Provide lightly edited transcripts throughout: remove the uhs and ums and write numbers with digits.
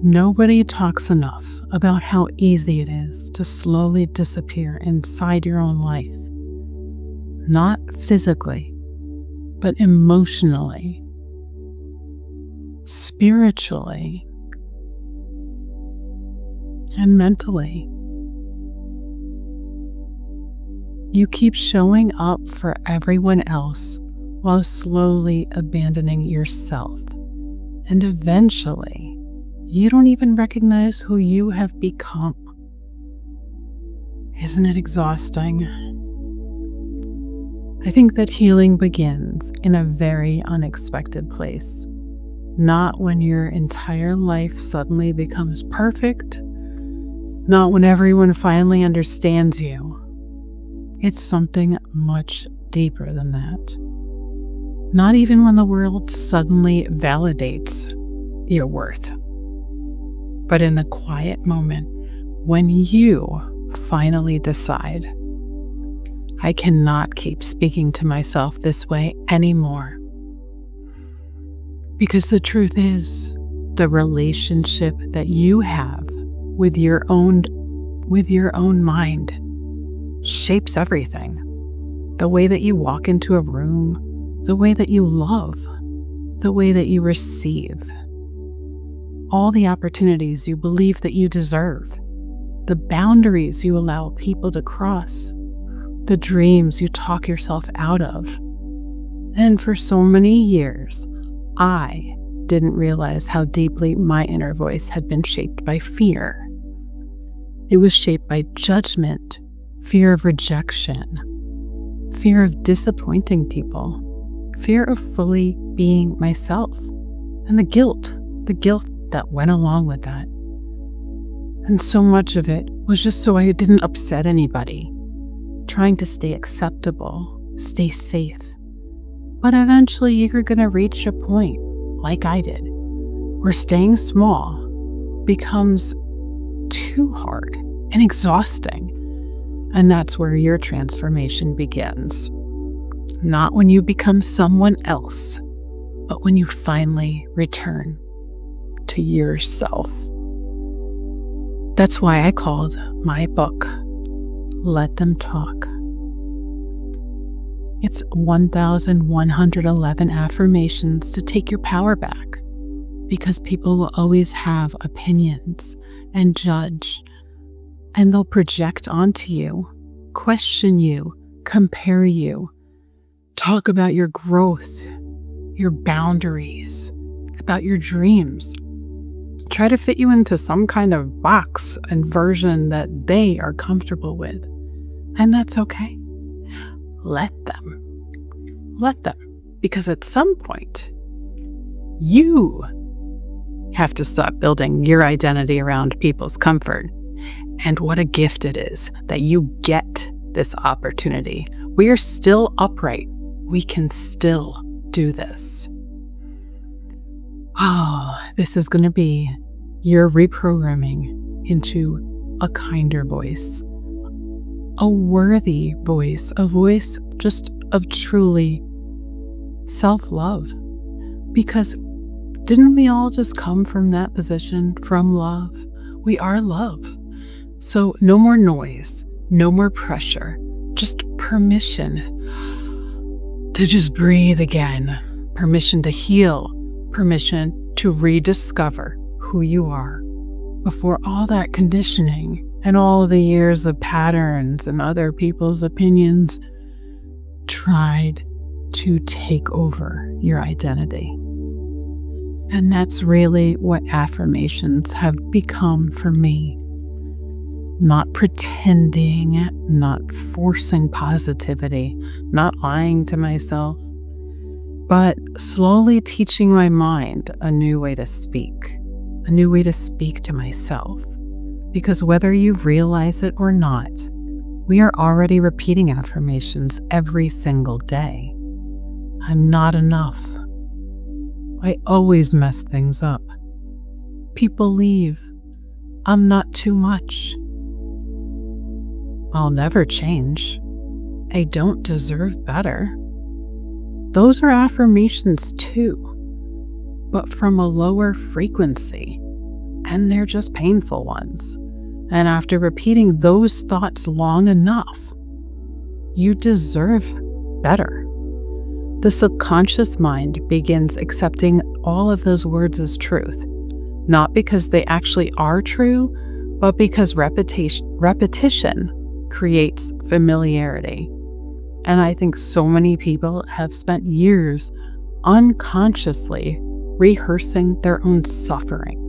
Nobody talks enough about how easy it is to slowly disappear inside your own life. Not physically, but emotionally, spiritually, and mentally. You keep showing up for everyone else while slowly abandoning yourself. And eventually, you don't even recognize who you have become. Isn't it exhausting? I think that healing begins in a very unexpected place. Not when your entire life suddenly becomes perfect, not when everyone finally understands you. It's something much deeper than that. Not even when the world suddenly validates your worth, but in the quiet moment when you finally decide, I cannot keep speaking to myself this way anymore. Because the truth is, the relationship that you have with your own mind shapes everything. The way that you walk into a room, the way that you love, the way that you receive, all the opportunities you believe that you deserve, the boundaries you allow people to cross, the dreams you talk yourself out of. And for so many years, I didn't realize how deeply my inner voice had been shaped by fear. It was shaped by judgment, fear of rejection, fear of disappointing people, fear of fully being myself, and the guilt that went along with that. And so much of it was just so I didn't upset anybody, trying to stay acceptable, stay safe. But eventually you're going to reach a point, like I did, where staying small becomes too hard and exhausting. And that's where your transformation begins. Not when you become someone else, but when you finally return to yourself. That's why I called my book, Let Them Talk. It's 1,111 affirmations to take your power back, because people will always have opinions and judge, and they'll project onto you, question you, compare you, talk about your growth, your boundaries, about your dreams. Try to fit you into some kind of box and version that they are comfortable with. And that's okay. Let them. Let them. Because at some point, you have to stop building your identity around people's comfort. And what a gift it is that you get this opportunity. We are still upright. We can still do this. Oh, this is going to be your reprogramming into a kinder voice, a worthy voice, a voice just of truly self-love. Because didn't we all just come from that position, from love? We are love. So no more noise, no more pressure, just permission to just breathe again, permission to heal, permission to rediscover who you are before all that conditioning and all the years of patterns and other people's opinions tried to take over your identity. And that's really what affirmations have become for me. Not pretending, not forcing positivity, not lying to myself, but slowly teaching my mind a new way to speak to myself. Because whether you realize it or not, we are already repeating affirmations every single day. I'm not enough. I always mess things up. People leave. I'm not too much. I'll never change. I don't deserve better. Those are affirmations too, but from a lower frequency and they're just painful ones. And after repeating those thoughts long enough, you deserve better. The subconscious mind begins accepting all of those words as truth, not because they actually are true, but because repetition creates familiarity. And I think so many people have spent years unconsciously rehearsing their own suffering,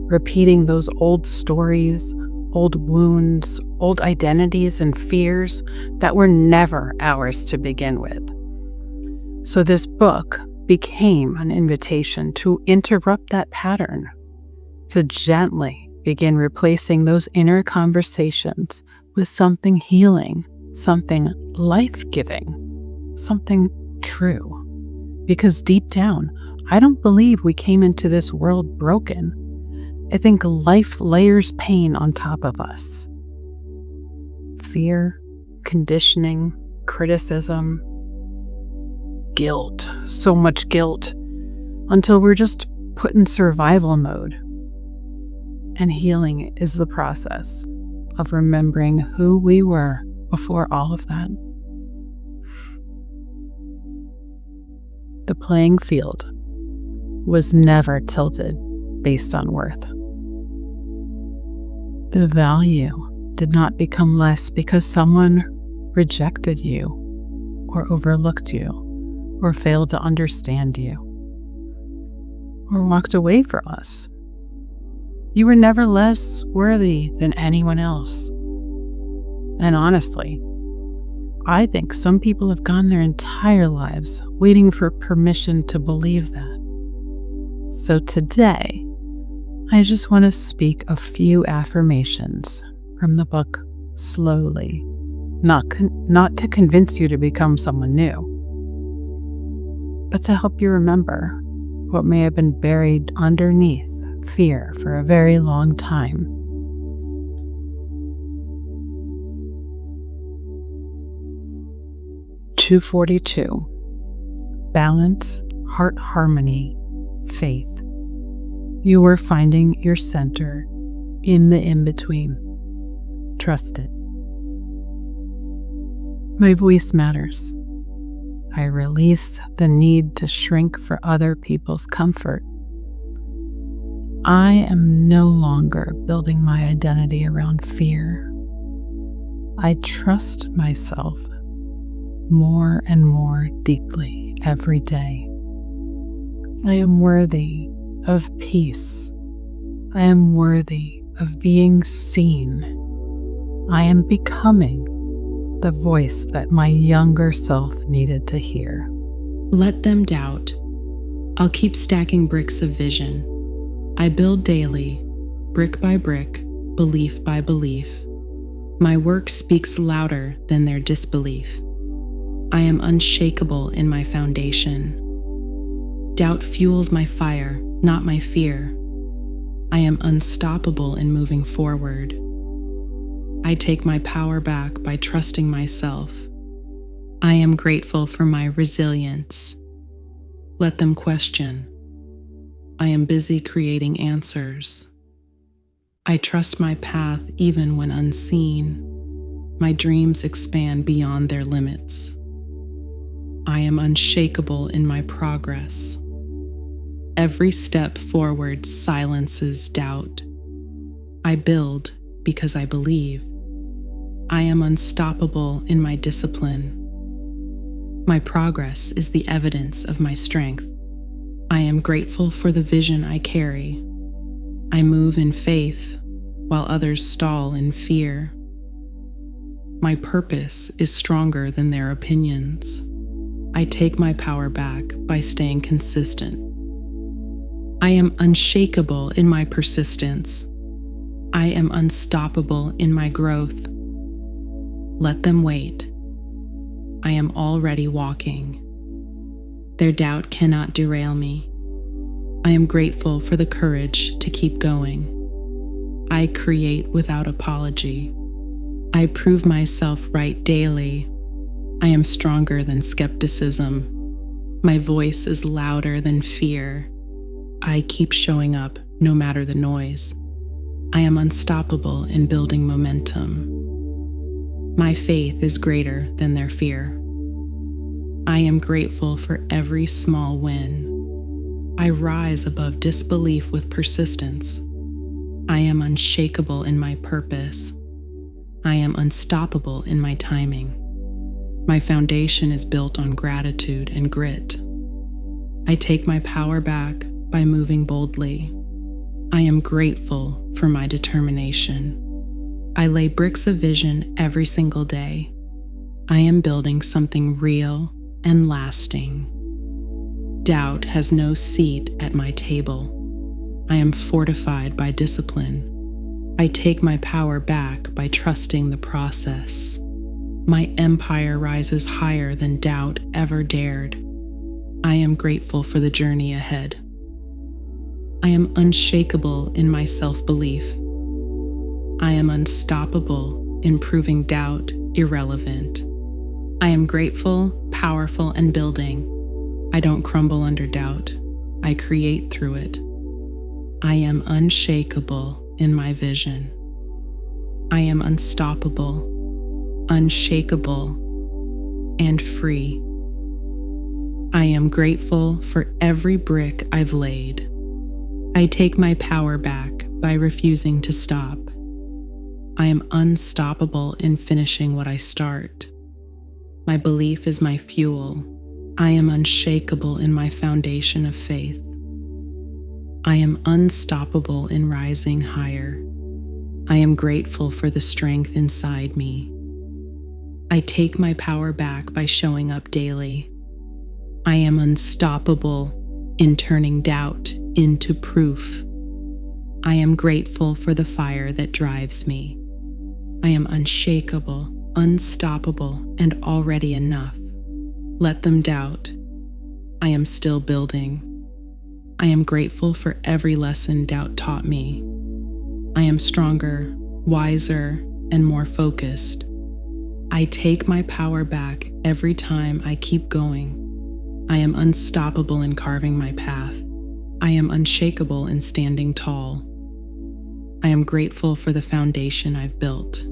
repeating those old stories, old wounds, old identities and fears that were never ours to begin with. So this book became an invitation to interrupt that pattern, to gently begin replacing those inner conversations with something healing, something life-giving, something true. Because deep down, I don't believe we came into this world broken. I think life layers pain on top of us. Fear, conditioning, criticism, guilt, so much guilt, until we're just put in survival mode. And healing is the process of remembering who we were before all of that. The playing field was never tilted based on worth. The value did not become less because someone rejected you or overlooked you or failed to understand you or walked away from us. You were never less worthy than anyone else. And honestly, I think some people have gone their entire lives waiting for permission to believe that. So today, I just want to speak a few affirmations from the book slowly, not to convince you to become someone new, but to help you remember what may have been buried underneath fear for a very long time. (242) Balance, heart harmony, faith. You are finding your center in the in-between. Trust it. My voice matters. I release the need to shrink for other people's comfort. I am no longer building my identity around fear. I trust myself more and more deeply every day. I am worthy of peace. I am worthy of being seen. I am becoming the voice that my younger self needed to hear. Let them doubt. I'll keep stacking bricks of vision. I build daily, brick by brick, belief by belief. My work speaks louder than their disbelief. I am unshakable in my foundation. Doubt fuels my fire, not my fear. I am unstoppable in moving forward. I take my power back by trusting myself. I am grateful for my resilience. Let them question. I am busy creating answers. I trust my path even when unseen. My dreams expand beyond their limits. I am unshakable in my progress. Every step forward silences doubt. I build because I believe. I am unstoppable in my discipline. My progress is the evidence of my strength. I am grateful for the vision I carry. I move in faith while others stall in fear. My purpose is stronger than their opinions. I take my power back by staying consistent. I am unshakable in my persistence. I am unstoppable in my growth. Let them wait. I am already walking. Their doubt cannot derail me. I am grateful for the courage to keep going. I create without apology. I prove myself right daily. I am stronger than skepticism. My voice is louder than fear. I keep showing up no matter the noise. I am unstoppable in building momentum. My faith is greater than their fear. I am grateful for every small win. I rise above disbelief with persistence. I am unshakable in my purpose. I am unstoppable in my timing. My foundation is built on gratitude and grit. I take my power back by moving boldly. I am grateful for my determination. I lay bricks of vision every single day. I am building something real and lasting. Doubt has no seat at my table. I am fortified by discipline. I take my power back by trusting the process. My empire rises higher than doubt ever dared. I am grateful for the journey ahead. I am unshakable in my self-belief. I am unstoppable in proving doubt irrelevant. I am grateful, powerful, and building. I don't crumble under doubt. I create through it. I am unshakable in my vision. I am unstoppable, unshakable, and free. I am grateful for every brick I've laid. I take my power back by refusing to stop. I am unstoppable in finishing what I start. My belief is my fuel. I am unshakable in my foundation of faith. I am unstoppable in rising higher. I am grateful for the strength inside me. I take my power back by showing up daily. I am unstoppable in turning doubt into proof. I am grateful for the fire that drives me. I am unshakable, unstoppable, and already enough. Let them doubt. I am still building. I am grateful for every lesson doubt taught me. I am stronger, wiser, and more focused. I take my power back every time I keep going. I am unstoppable in carving my path. I am unshakable in standing tall. I am grateful for the foundation I've built.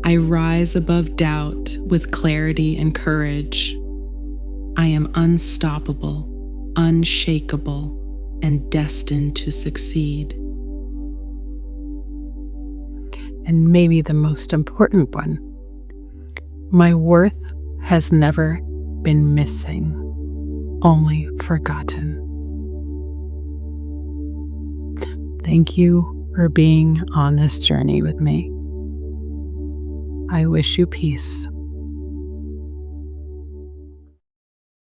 I rise above doubt with clarity and courage. I am unstoppable, unshakable, and destined to succeed. And maybe the most important one, my worth has never been missing, only forgotten. Thank you for being on this journey with me. I wish you peace.